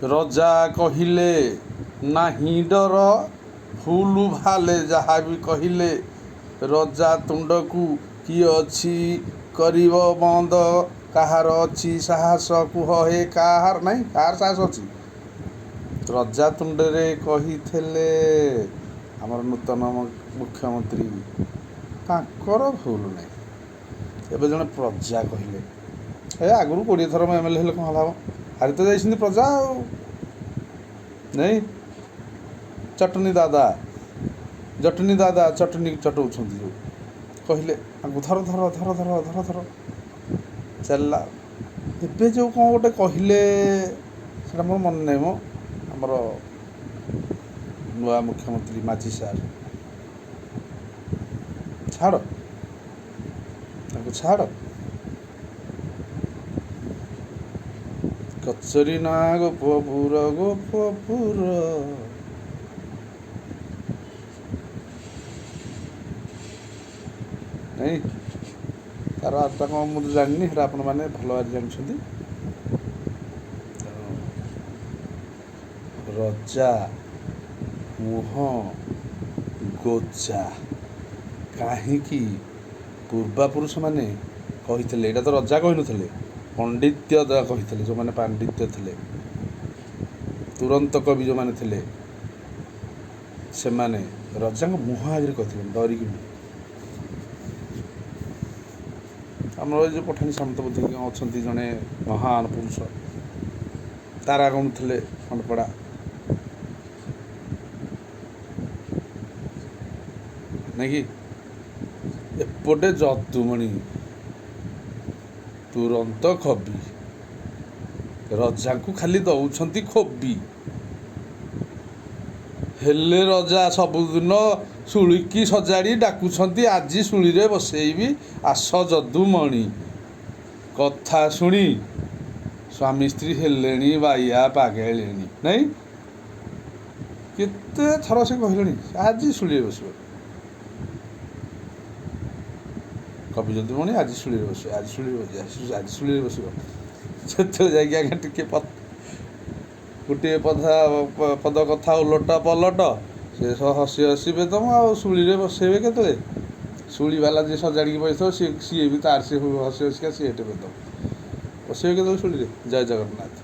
ରଜା କହିଲେ ନାହିଁ ଡର, ଭୁଲ ଭାଲେ ଯାହା ବି କହିଲେ। ରଜା ତୁଣ୍ଡକୁ କିଏ ଅଛି କରିବ ବନ୍ଦ, କାହାର ଅଛି ସାହସ କୁହ ହେ କାହାର ନାହିଁ, କାହାର ସାହସ ଅଛି? ରଜା ତୁଣ୍ଡରେ କହିଥିଲେ ଆମର ନୂତନ ମୁଖ୍ୟମନ୍ତ୍ରୀ, ତାଙ୍କର ଭୁଲ ନାହିଁ। ଏବେ ଜଣେ ପ୍ରଜା କହିଲେ, ଆଗରୁ 20 ଥର MLA ହେଲେ କ'ଣ ହେଲା? ହାରି ତ ଯାଇଛନ୍ତି ପ୍ରଜା ଆଉ ନାଇଁ। ଚଟନୀ ଦାଦା ଚଟନୀ ଚଟଉଛନ୍ତି ଯେଉଁ କହିଲେ, ତାଙ୍କୁ ଧର ଧର ଧର ଧର ଧର ଧର ଚାଲିଲା। ଏବେ ଯେଉଁ କ'ଣ ଗୋଟେ କହିଲେ ସେଇଟା ମୋର ମନେ ନାହିଁ ମ, ଆମର ନୂଆ ମୁଖ୍ୟମନ୍ତ୍ରୀ ମାଝୀ ସାର୍, ଛାଡ଼ ତାଙ୍କୁ ଛାଡ଼। କଚେରୀ ନା ଗୋପପୁର ନାଇଁ, ତାର ଆତ୍ମା କ'ଣ ମୁଁ ତ ଜାଣିନି, ସେଟା ଆପଣମାନେ ଭଲ ଭାବରେ ଜାଣିଛନ୍ତି। ରଜା ମୁହଁ ଗୋଜା, କାହିଁକି? ପୂର୍ବାପୁରୁଷମାନେ କହିଥିଲେ, ଏଇଟା ତ ରଜା କହିନଥିଲେ, ପଣ୍ଡିତ୍ୟ କହିଥିଲେ। ଯେଉଁମାନେ ପାଣ୍ଡିତ୍ୟ ଥିଲେ, ତୁରନ୍ତ କବି ଯେଉଁମାନେ ଥିଲେ, ସେମାନେ ରଜାଙ୍କ ମୁହଁ ଆଗରେ କହିଥିଲେ, ଡରିକି ନୁହେଁ। ଆମର ଏ ଯେଉଁ ପଠାଣି ସାମନ୍ତବୋଧ ଅଛନ୍ତି ଜଣେ ମହାନ ପୁରୁଷ, ତାରା ଗଣୁଥିଲେ ଖଣ୍ଡପଡ଼ା, ନାଇଁ କି? ଏପଟେ ଯଦୁମଣି ତୁରନ୍ତ କବି, ରଜାଙ୍କୁ ଖାଲି ଦଉଛନ୍ତି ଖୋବି। ହେଲେ ରଜା ସବୁଦିନ ଶୁଳିକି ସଜାଡ଼ି ଡାକୁଛନ୍ତି, ଆଜି ଶୁଳିରେ ବସେଇବି ଆସ ଯଦୁମଣି। କଥା ଶୁଣି ସ୍ୱାମୀ ସ୍ତ୍ରୀ ହେଲେଣି ବାଇଆ ପାଗେଳିଣି, ନାଇଁ? କେତେ ଥର ସେ କହିଲେଣି ଆଜି ଶୁଳିରେ ବସିବ। କବି ଯଦୁମଣି ଆଜି ଶୁଳିରେ ବସିବ, ଆଜି ଶୁଳିରେ ବସିବ। ସେତେବେଳେ ଯାଇକି ଆଜ୍ଞା ଟିକେ ଗୋଟିଏ ପଦ କଥା ଓଲଟ ପଲଟ, ସେ ହସି ହସି ବେଦମ ଆଉ ଶୁଳିରେ ବସେଇବେ କେତେବେଳେ? ଶୁଳି ବାଲା ଯିଏ ସଜାଡ଼ିକି ବସିଥିବ ସିଏ ବି ତାର ହସି ହସିକା ସିଏ ଏଟେ ବେଦମ, ବସେଇବେ କେତେବେଳେ ଶୁଳିରେ? ଜୟ ଜଗନ୍ନାଥ।